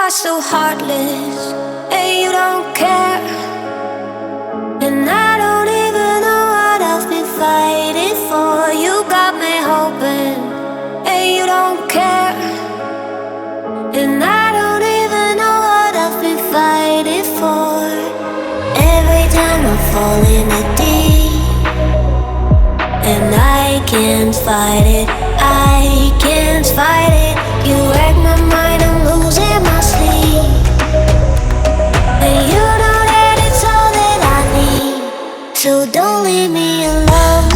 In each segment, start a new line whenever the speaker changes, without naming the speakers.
are so heartless, and you don't care. And I don't even know what I've been fighting for. You got me hoping, and you don't care. And I don't even know what I've been fighting for. Every time I fall in the deep, and I can't fight it, I can't fight it. You wreck my mind, I'm losing my sleep. And you know that it's all that I need, so don't leave me alone.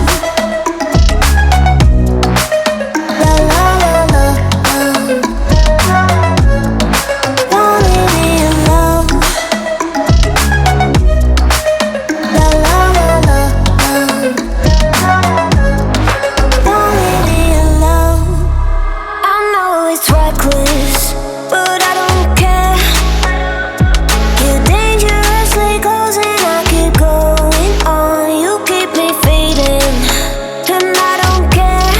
La la la la, don't leave me alone. La la la la, don't leave me alone. I know it's reckless, but I don't care. You're dangerously close and I keep going on. You keep me fading, and I don't care.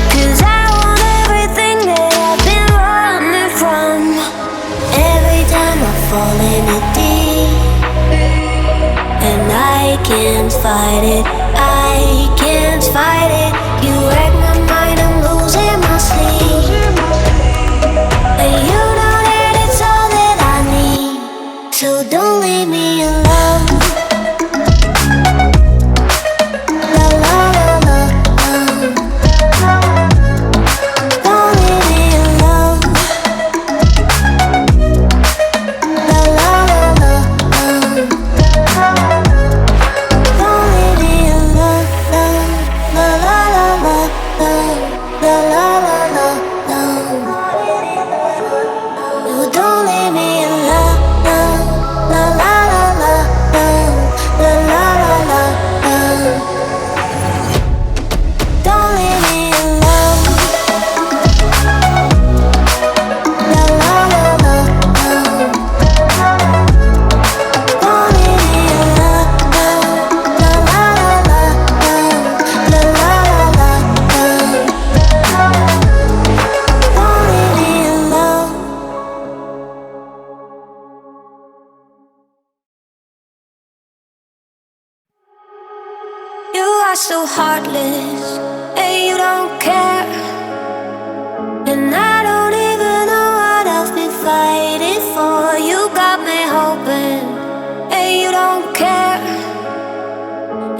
'Cause I want everything that I've been running from. Every time I fall in the deep, and I can't fight it, I can't fight it. You wreck my mind, I'm losing my sleep. And you know that it's all that I need, so don't leave me alone. La la la la, don't leave me alone. La la la la, don't leave me alone. La la la la, la la la la, no, don't leave me alone. La la la la, la la la la, don't leave me alone. La la la la, don't leave me alone. La la la la, la la la la, don't leave me alone. You are so heartless, and you don't care. And I don't even know what I've been fighting for. You got me hoping, and you don't care.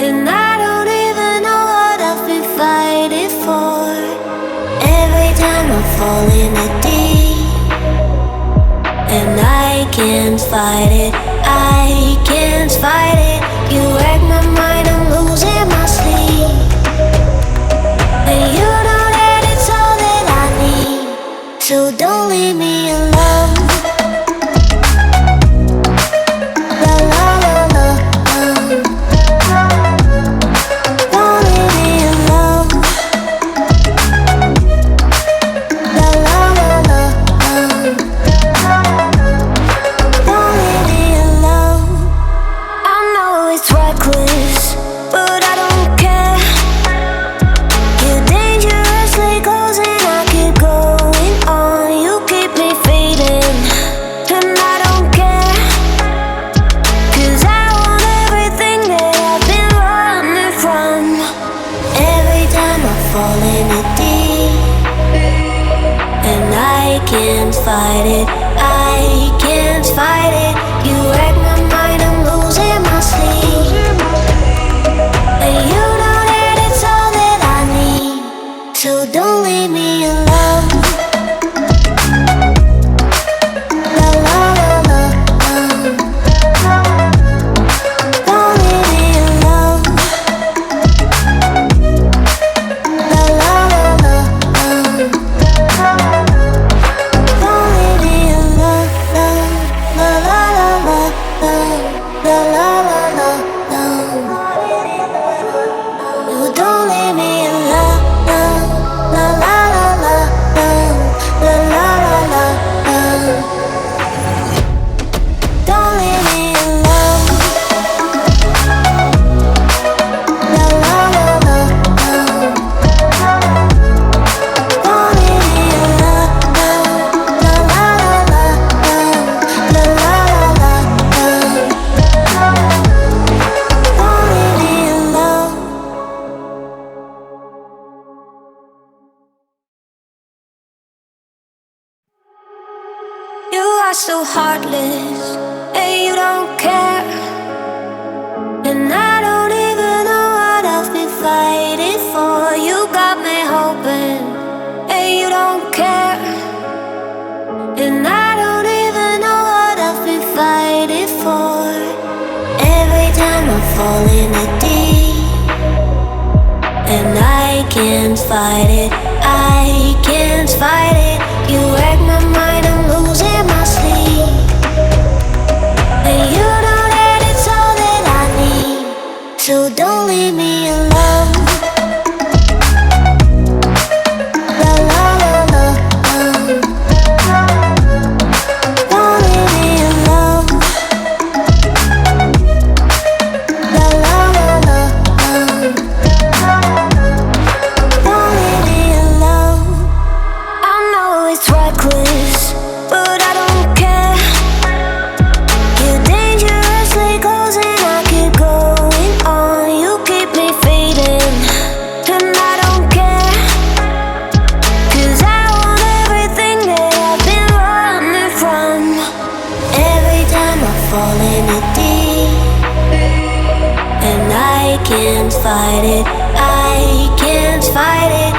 And I don't even know what I've been fighting for. Every time I fall in the deep, and I can't fight it, I can't fight it. You wreck my mind, I'm losing my sleep. And you know that it's all that I need, so don't leave me alone. La la la la, don't leave me alone. La la la la, don't leave me alone. I know it's reckless, but I don't care. You're dangerously close and I keep going on. You keep me fading, and I don't care. 'Cause I want everything that I've been running from. Every time I fall in the deep, and I can't fight it, I can't fight it. You wreck my mind, I'm losing my sleep. And you know that it's all that I need, so don't leave me alone. La la la la, don't leave me alone. La la la la, don't leave me alone. La la la la, la la la la, no, don't leave me alone. La la la. are so heartless, and you don't care. And I don't even know what I've been fighting for. You got me hoping, and you don't care. And I don't even know what I've been fighting for. Every time I fall in the deep, and I can't fight it, I can't fight it. You wreck my mind, I'm losing my sleep. And you know that it's all that I need, so don't leave me alone. La la la la, don't leave me alone. La la la la, don't leave me alone. I know it's reckless, but I don't care. You're dangerously close and I keep going on. You keep me fading, and I don't care. 'Cause I want everything that I've been running from. Every time I fall in the deep, and I can't fight it, I can't fight it.